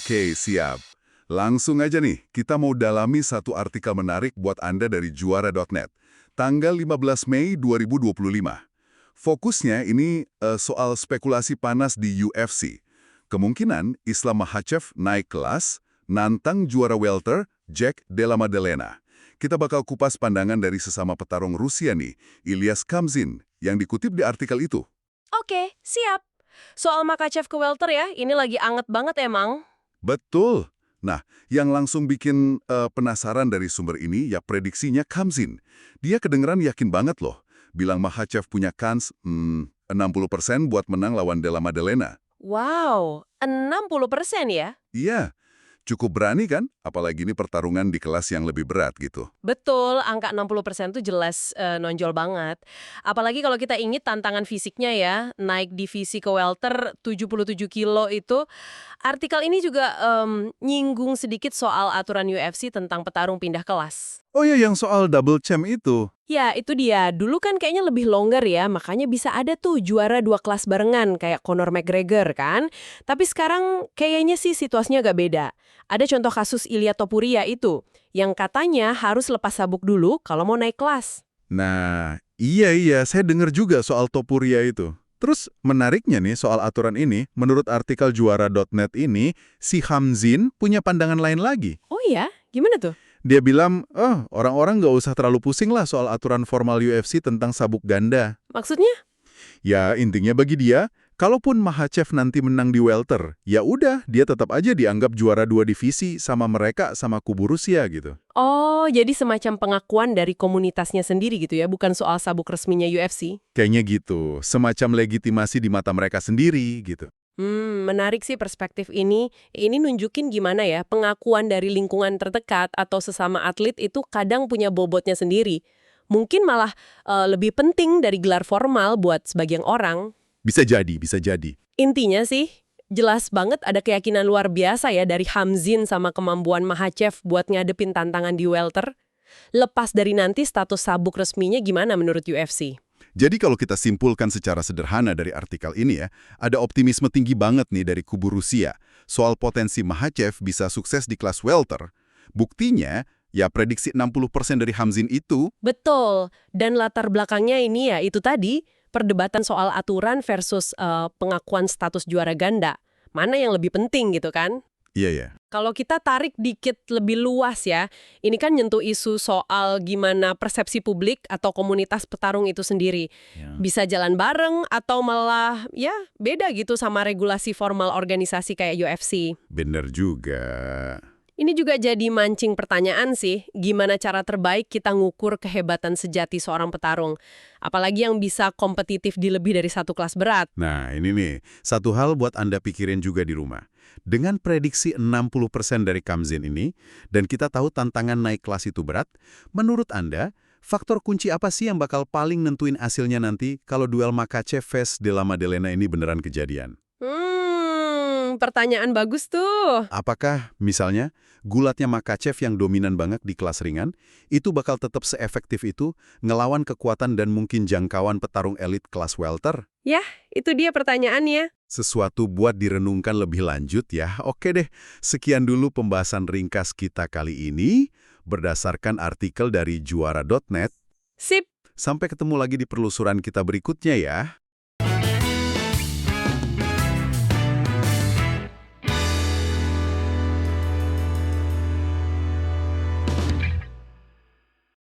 Oke, siap. Langsung aja nih, kita mau dalami satu artikel menarik buat Anda dari juara.net. Tanggal 15 Mei 2025. Fokusnya ini soal spekulasi panas di UFC. Kemungkinan Islam Makhachev naik kelas, nantang juara welter Jack Della Maddalena. Kita bakal kupas pandangan dari sesama petarung Rusia nih, Ilyas Kamzin, yang dikutip di artikel itu. Oke, siap. Soal Makhachev ke welter ya, ini lagi anget banget emang. Betul. Nah, yang langsung bikin penasaran dari sumber ini ya prediksinya Kamzin. Dia kedengeran yakin banget loh. Bilang Makhachev punya kans 60% buat menang lawan Della Maddalena. Wow, 60% ya? Iya, cukup berani kan? Apalagi ini pertarungan di kelas yang lebih berat gitu. Betul, angka 60% tuh jelas nonjol banget. Apalagi kalau kita ingat tantangan fisiknya ya, naik divisi ke welter 77 kilo itu. Artikel ini juga nyinggung sedikit soal aturan UFC tentang petarung pindah kelas. Oh iya, yang soal double champ itu. Ya, itu dia. Dulu kan kayaknya lebih longgar ya, makanya bisa ada tuh juara 2 kelas barengan kayak Conor McGregor kan. Tapi sekarang kayaknya sih situasinya agak beda. Ada contoh kasus Ilia Topuria itu, yang katanya harus lepas sabuk dulu kalau mau naik kelas. Nah, iya, saya dengar juga soal Topuria itu. Terus menariknya nih soal aturan ini, menurut artikel juara.net ini, si Kamzin punya pandangan lain lagi. Oh iya? Gimana tuh? Dia bilang, orang-orang nggak usah terlalu pusing lah soal aturan formal UFC tentang sabuk ganda. Maksudnya? Ya, intinya bagi dia, kalaupun Makhachev nanti menang di welter, ya udah, dia tetap aja dianggap juara 2 divisi sama mereka sama kubu Rusia gitu. Oh, jadi semacam pengakuan dari komunitasnya sendiri gitu ya, bukan soal sabuk resminya UFC? Kayaknya gitu, semacam legitimasi di mata mereka sendiri gitu. Menarik sih perspektif ini. Ini nunjukin gimana ya, pengakuan dari lingkungan terdekat atau sesama atlet itu kadang punya bobotnya sendiri. Mungkin malah lebih penting dari gelar formal buat sebagian orang. Bisa jadi, bisa jadi. Intinya sih, jelas banget ada keyakinan luar biasa ya dari Kamzin sama kemampuan Makhachev buat ngadepin tantangan di welter. Lepas dari nanti status sabuk resminya gimana menurut UFC? Jadi kalau kita simpulkan secara sederhana dari artikel ini ya, ada optimisme tinggi banget nih dari kubu Rusia soal potensi Makhachev bisa sukses di kelas welter. Buktinya, ya prediksi 60% dari Kamzin itu. Betul, dan latar belakangnya ini ya itu tadi, perdebatan soal aturan versus pengakuan status juara ganda. Mana yang lebih penting gitu kan? Iya ya. Kalau kita tarik dikit lebih luas ya, ini kan nyentuh isu soal gimana persepsi publik atau komunitas petarung itu sendiri. Ya. Bisa jalan bareng atau malah ya beda gitu sama regulasi formal organisasi kayak UFC. Bener juga. Ini juga jadi mancing pertanyaan sih, gimana cara terbaik kita ngukur kehebatan sejati seorang petarung. Apalagi yang bisa kompetitif di lebih dari satu kelas berat. Nah, ini nih, satu hal buat Anda pikirin juga di rumah. Dengan prediksi 60% dari Kamzin ini, dan kita tahu tantangan naik kelas itu berat, menurut Anda, faktor kunci apa sih yang bakal paling nentuin hasilnya nanti kalau duel Makhachev vs Della Maddalena ini beneran kejadian? Pertanyaan bagus tuh. Apakah, misalnya, gulatnya Makhachev yang dominan banget di kelas ringan, itu bakal tetap seefektif itu ngelawan kekuatan dan mungkin jangkauan petarung elit kelas welter? Ya, itu dia pertanyaannya. Sesuatu buat direnungkan lebih lanjut ya. Oke deh, sekian dulu pembahasan ringkas kita kali ini, berdasarkan artikel dari juara.net. Sip. Sampai ketemu lagi di penelusuran kita berikutnya ya.